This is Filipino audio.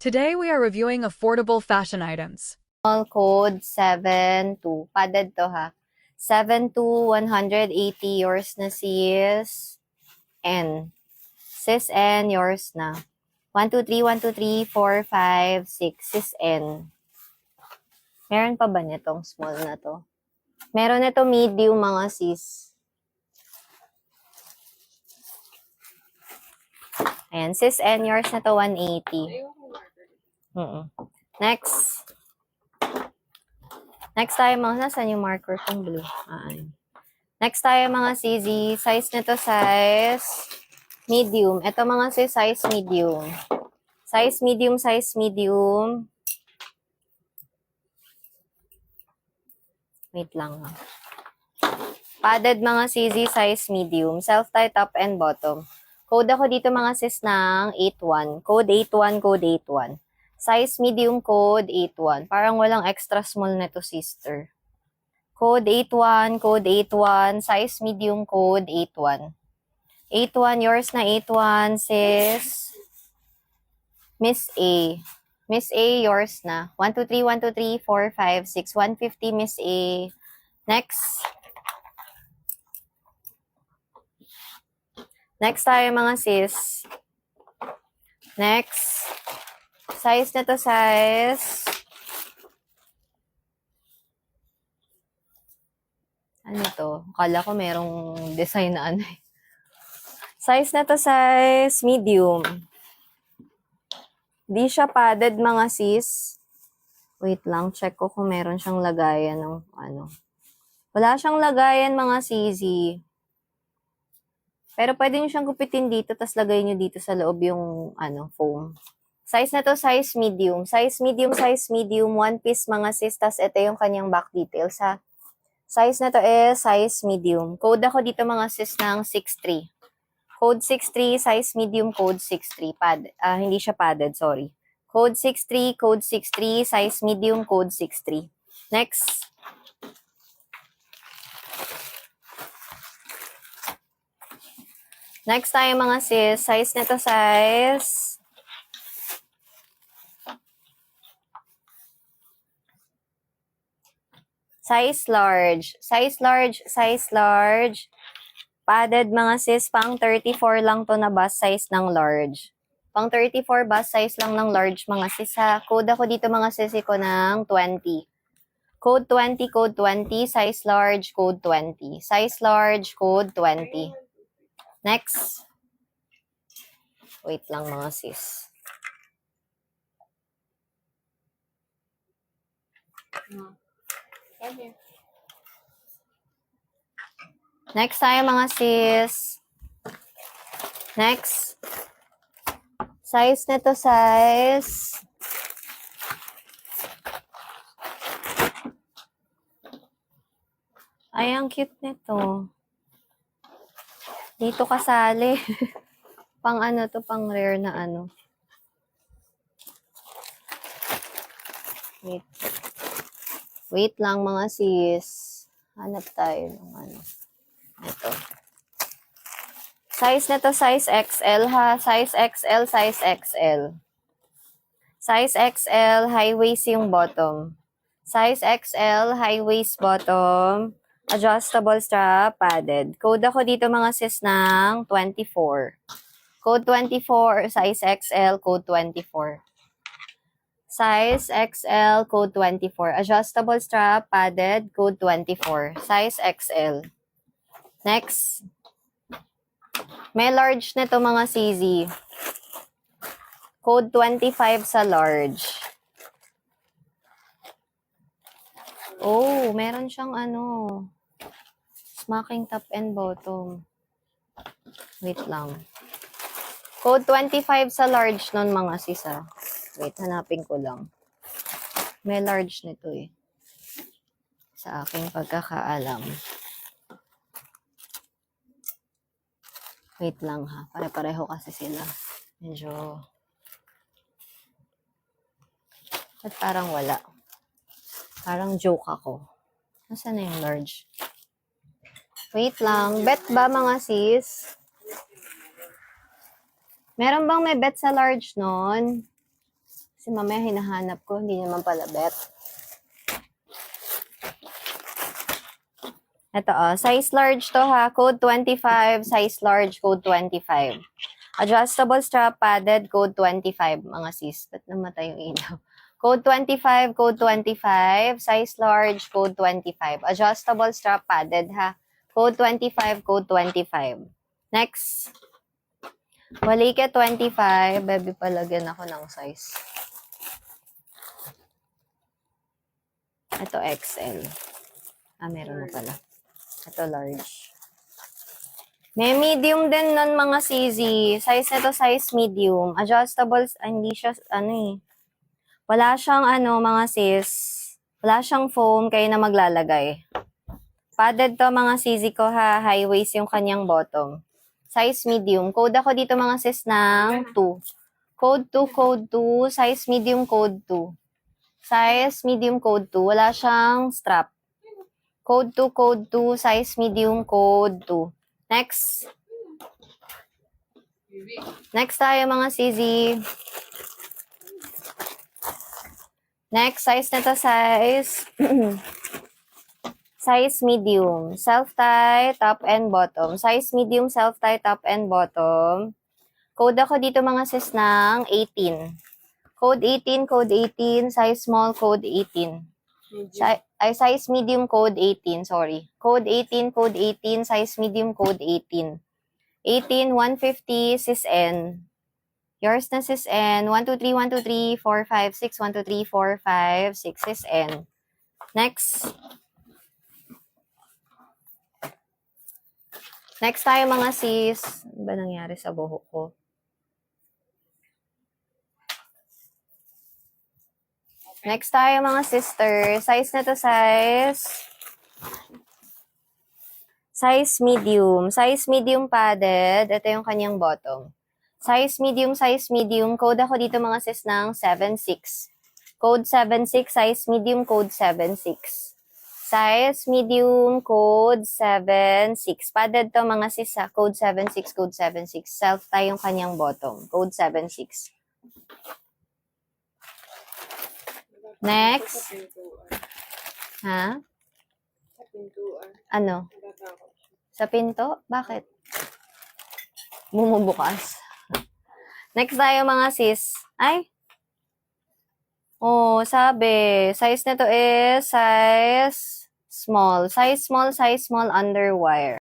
Today we are reviewing affordable fashion items. Small code 72. Padded to ha. 180. Yours na sis N. Sis N, yours na. 123, 123, 4, 5, 6. Sis N. Meron pa ba nitong small na to? Meron nito medium mga sis. Ayan. Sis N, yours na to 180. Next. Next tayo mga, nasan yung marker kong blue? Next tayo mga CZ, size nito size medium. Ito mga sis, size medium. Size medium, size medium. Wait lang ha. Padded mga CZ, size medium. Self-tie top and bottom. Code ako dito mga sis ng 81. Code 81, code 81. Size medium, code 81. Parang walang extra small nito, sister. Code 81, code 81. Size medium, code 81. 81, yours na 81, sis. Miss A. Miss A, yours na. 123, 123, 4, 5, 6. 150, Miss A. Next. Next tayo mga sis. Next. Size na to size. Ano to? Akala ko merong design na ano eh. Size na to size medium. Di siya padded mga sis. Wait lang, check ko kung meron siyang lagayan ng ano. Wala siyang lagayan mga CZ. Pero pwede nyo siyang gupitin dito, tas lagay nyo dito sa loob yung ano, foam. Size na to, size medium. Size medium, size medium. One piece mga sis, tas ito yung kanyang back details ha. Size na to is size medium. Code ako dito mga sis ng 63. Code 63, size medium, code 63. Hindi siya padded, sorry. Code 63, code 63, size medium, code 63. Next. Next tayo mga sis, size nito size. Size large. Size large, size large. Padded mga sis, pang 34 lang to na bust size ng large. Pang 34 bust size lang ng large mga sis ha. Code ako dito mga sis ko ng 20. Code 20, code 20, size large, code 20. Size large, code 20. Next. Wait lang mga sis. Next tayo mga sis. Next. Size nito size. Ay, ang cute nito. Dito kasali. Pang ano to, pang rare na ano. Wait. Wait lang mga sis. Hanap tayo ng ano. Ito. Size na to, size XL ha. Size XL, size XL. Size XL, high waist yung bottom. Size XL, high waist bottom. Adjustable strap, padded. Code ako dito mga sis ng 24. Code 24, size XL, code 24. Size XL, code 24. Adjustable strap, padded, code 24. Size XL. Next. May large nito mga CZ. Code 25 sa large. Oh, meron siyang ano. Smacking top and bottom. Wait lang. Code 25 sa large nun mga sis ha. Wait, hanapin ko lang. May large nito eh. Sa aking pagkakaalam. Wait lang ha. Pare-pareho kasi sila. Medyo... At parang wala. Parang joke ako. Nasaan na yung large? Wait lang. Bet ba mga sis? Meron bang may bet sa large nun? Kasi mamaya hinahanap ko, hindi naman pala bet. Ito size large to ha, code 25, size large, code 25. Adjustable strap, padded, code 25, mga sis. Ba't namatay yung ilaw? Code 25, code 25, size large, code 25. Adjustable strap, padded ha. Code 25, code 25. Next. Walike 25, baby palagyan ako ng size. Ito XL. Meron na pala. Ito large. May medium din nun mga CZ. Size nito size medium. Adjustable, hindi siya, wala siyang mga sis. Wala siyang foam, kayo na maglalagay. Padded to mga CZ ko ha. High waist yung kanyang bottom. Size medium. Code ako dito mga sis ng 2. Code 2, code 2. Size medium, code 2. Size medium, code 2. Wala siyang strap. Code 2, code 2. Size medium, code 2. Next. Next tayo mga CZ. Next, size na to size. Size medium. Self-tie, top and bottom. Size medium, self-tie, top and bottom. Code ako dito mga sis ng 18. Code 18, code 18. Size small, code 18. Size medium, code 18. Sorry. Code 18, code 18. Size medium, code 18. 18, 150, sis N. Yours na sis N. 1, 2, 3, 1, 2, 3, 4, 5, 6. 1, 2, 3, 4, 5, 6, sis N. Next. Next tayo mga sis. Ano ba nangyari sa buhok ko? Next tayo mga sister. Size na to size. Size medium. Size medium padded. Ito yung kanyang bottom. Size medium. Code ako dito mga sis ng 76. Code 76. Size medium, code 76. Size medium, code 76. Padded to mga sis ha. Code 76, code 76. Self-tie yung kanyang bottom. Code 76. Next. Ha? Ano? Sa pinto? Bakit? Bumubukas. Next tayo mga sis. Ay. Oh, sabi. Size nito is size small. Size small underwire.